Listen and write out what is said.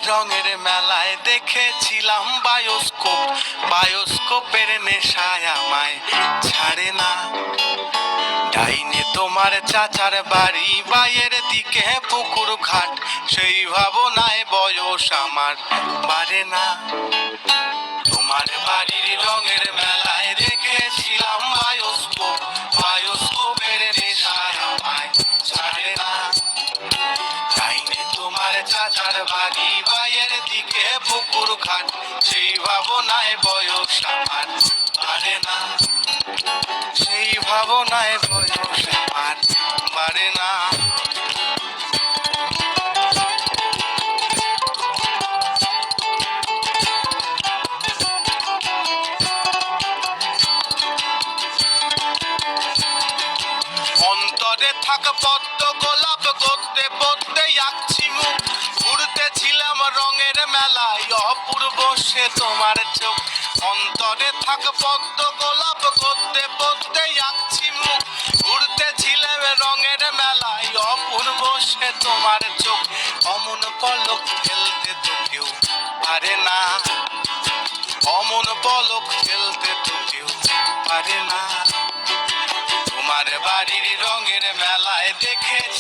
রঙের মেলায় দেখেছিলাম বায়োস্কোপ, বায়োস্কোপের নেশায় আমায় ছাড়ে না। ডাইনে তোমার চাচার বাড়ি, বাইয়ের দিকে পুকুর ঘাট, সেই ভাবনায় বয়স আমার বাড়ে না। তোমার বাড়ির রঙের মেলায় দেখেছিলাম বায়োস্কোপ, বায়োস্কোপের নেশায় আমায় ছাড়ে না। ডাইনে তোমার চাচার বাড়ি, বাইয়ের দিকে পুকুর ঘাট, সেই ভাবনায় বয়স আমার বাড়ে না। সেই ভাবনায় বয়স আমার বাড়ে না। অন্তরে থাক পদ্ম গোলাপ, গদ্যে পদ্মে আঁকছি মুখ, ঘুরতেছিলাম রঙের মেলায় অপূর্ব সে তোমার চোখ। অন্তরে থাক পদ্ম গোলাপ, গদ্যে পদ্মে আঁকছি মুখ, ঘুরতেছিলাম রঙের মেলায় অপূর্ব সে তোমার চোখ। অমন পলক ফেলতে তো কেউ পারে না, অমন পলক ফেলতে তো কেউ পারে না। তোমার বাড়ির রঙের মেলায় দেখেছি